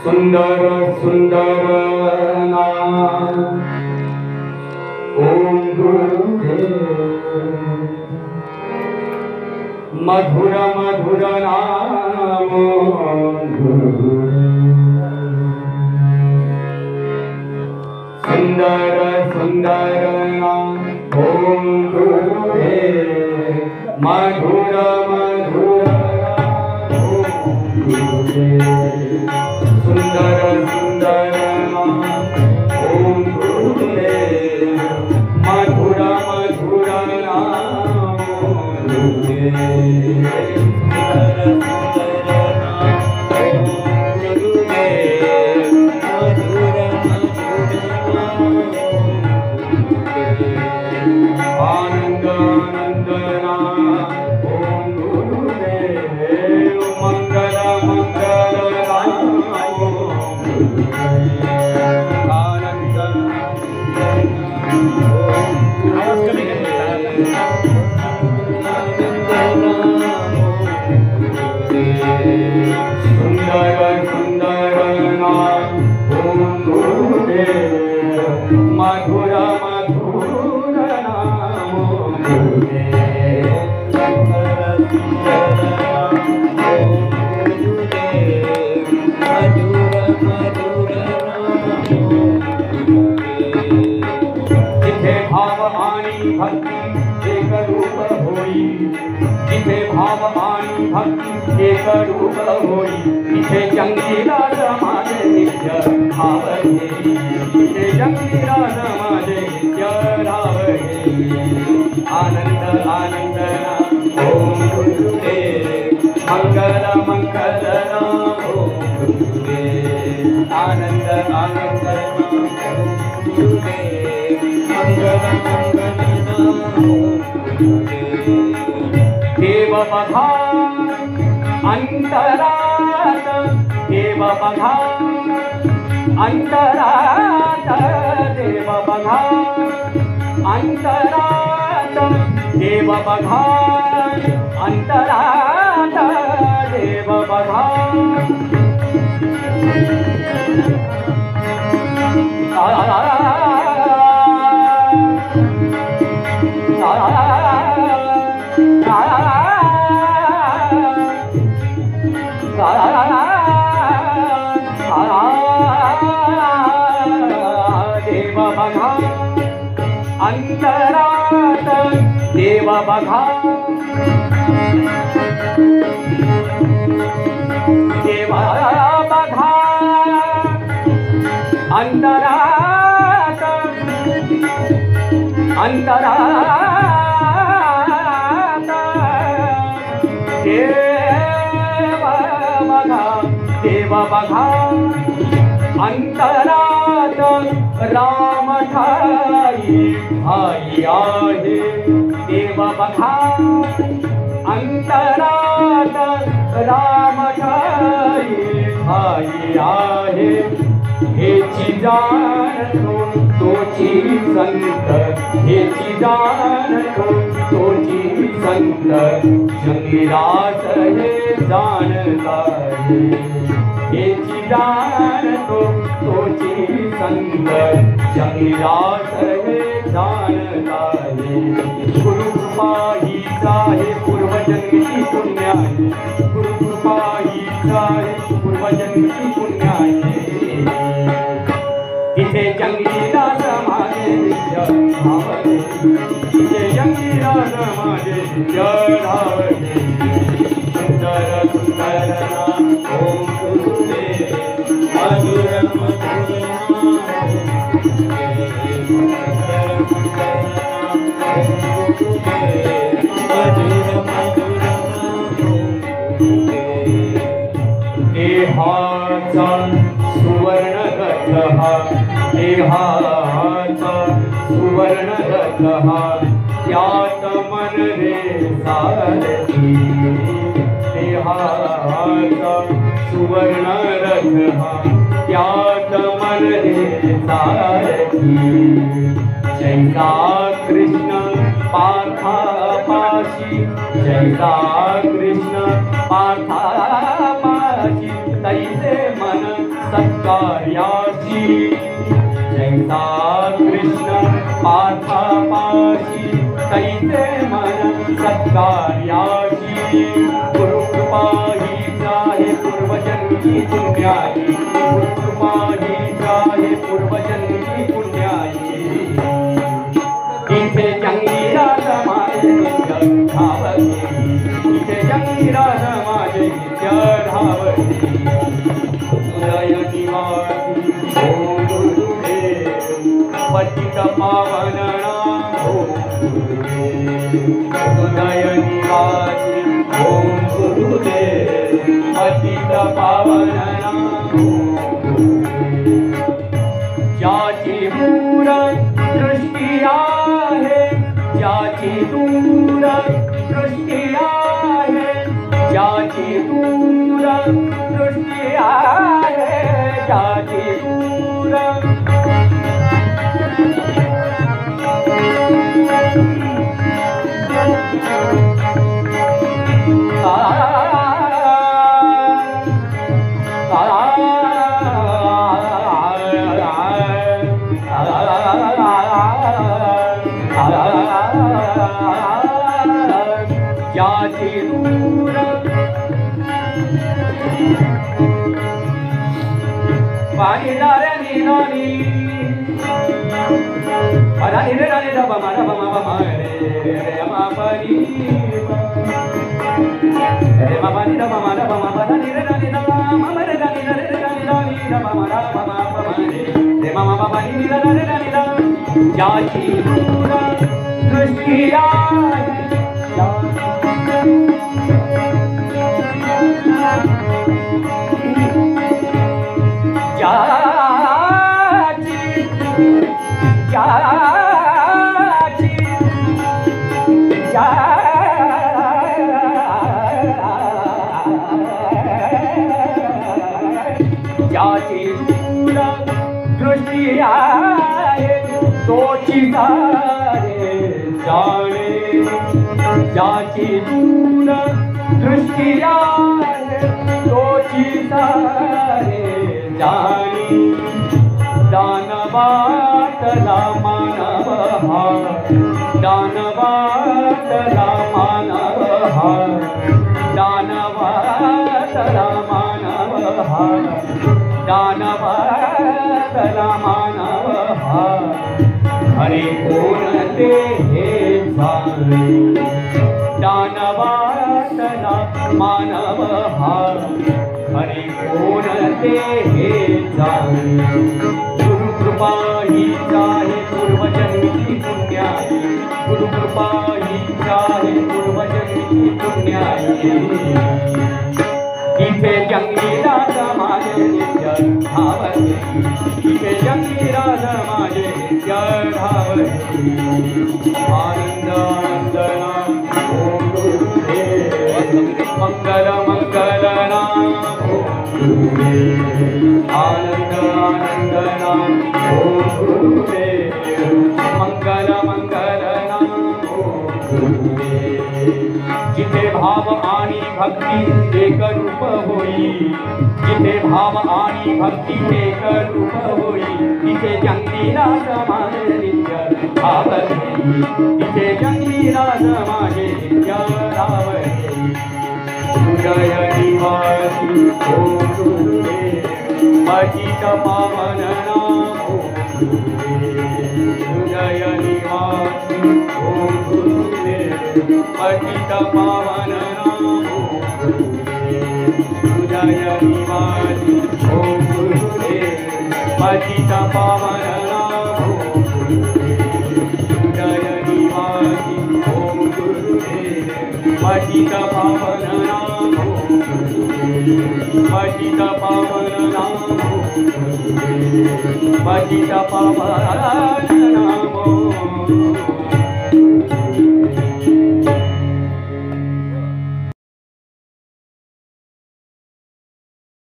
सुंदर सुंदर नाम ओम गुरुदेव, मधुर मधुर नाम सुंदर सुंदर नाम ओम गुरुदेव, मधुर मधुर सुंदर सुंदर नाम ओम गुरुदेव, मधुर मधुर नाम गुरुदेव, सुंदर सुंदर नाम ओम गुरुदेव, मधुर मधुर नाम गुरुदेव, आनंद आनंद नाम ओम गुरुदेव, मंगल मंगल सुंदर सुंदर नाम ओम गुरुदेव, मधुर मधुर नाम गुरुदेव, सुंदर सुंदर नाम ओम गुरुदेव, मधुर मधुर नाम गुरुदेव, जिथे भाव आणि भक्ती एक रूप होई, जिथे भाव आणि भक्ती एक रूप होई, तिथे जंगीला समाज नित्य भाव घेई, तिथे जंगीला समाज नित्य भाव घेई, आनंद आनंद नाम ओम गुरुदेव, मंगल मंगल नाम ओम गुरुदेव, आनंद आनंद नाम ओम गुरुदेव, मंगल मंगल नाम ओम गुरुदेव, देव बघा अंतरात, देव बघा अंतरात, देव बघा अंतरात, देव बघा अंतरात, देव बघा देव बघा अंतरात, देव बघा देव बघा अंतरात, अंतरात देव बघा अंतरात, राम ठाई भाई आहे, देव बघा अंतरात, राम ठाई भाई आहे, हेची जाणतो तोची संत, हेची जाणतो तोची संत, जंगीरास हे जाणता हेची जाणतो तोची संत, जंगीरास हे जाणता गुरुकृपा हीच आहे पूर्वजन्मीची पुण्य आहे, गुरुकृपा हीच आहे पूर्वजन्मीची पुण्य आहे, इथे जंगीरा समाजे नित्य भाव घेई, इथे जंगीरा समाजे नित्य भाव घेई, सुंदर सुंदर नाम ओम गुरुदेव, मधुर मधुर नाम गुरुदेव, सुंदर सुंदर नाम ओम गुरुदेव, मधुर मधुर नाम गुरुदेव, देहाचा सुवर्ण रत्न, देहाचा सुवर्ण रत्न, त्यात मन रे सारथी, देहाचा सुवर्ण रत्न, त्यात पाशी जैसा कृष्ण पार्थापाशी तैसे मन सत्कार्याशी जैसा कृष्ण पार्थापाशी तैसे मन सत्कार्याशी गुरुकृपा ही चाहे पूर्वजन्मी पुण्याई गुरुकृपा ही चाहे पूर्वजन्मी पुण्याई इथे जंगीरा समाजे नित्य धावते इथे जंगीरा समाजे नित्य धावते उदय निवासी ओम गुरुदेव पतित पावन नाम ओम गुरुदेव उदय निवासी ओम गुरुदेव पतित पावन नाम ओम गुरुदेव ज्याची मूळ दृष्टी आहे ज्याची दूर दृष्टी आहे ज्याची दूर दृष्टी आहे ज्याची दूर ज्याची दूर पाणी दारे निरानी अदानी रे रानी रबा मा रे रे मा परी रे मा पानी रबा मा दानी रे रानी रबा मा रे रानी रे रानी रानी रबा मा रे मा पानी रे रानी रानी ज्याची दूर दृष्टी आहे ज्याची दूर दृष्टी आहे तोची सारे जाणे ज्याची दूर दृष्टी आहे तोची सारे जाणी दानवातला मानव हा दानवातला मानव हा दानवातला मानव हा दानवातला मानव हा हरे कोणते हे जाणे दानवातला मानव हा हरे कोणते हे जाणे गुरुकृपा ही चाहे पूर्वजन्मी पुण्याई गुरुकृपा ही चाहे पूर्वजन्मी पुण्याई इथे जंगीरा समाजे नित्य धावते इथे जंगीरा समाजे नित्य धावते आनंद आनंदना ओम गुरुदेव मंगल मंगल नाम ओम गुरुदेव आनंद आनंद नाम ओम गुरुदेव मंगल मंगल नाम ओम गुरुदेव जिथे भाव आणि भक्ती एक रूप होई जिथे भाव आणि भक्ती एक रूप होई तिथे जंगीरा समाजे नित्य धावते तिथे जंगीरा समाजे नित्य धावते उदय निवासी ओम गुरुदेव पतित पावन नाम ओम गुरुदेव उदय निवासी ओम गुरुदेव पतित पावन नाम ओम गुरुदेव उदय निवासी ओम गुरुदेव पतित पावन नाम ओम गुरुदेव उदय निवासी ओम गुरुदेव पतित पावन नाम ओम गुरुदेव पतित पावन नाम ओम गुरुदेव पतित पावन नाम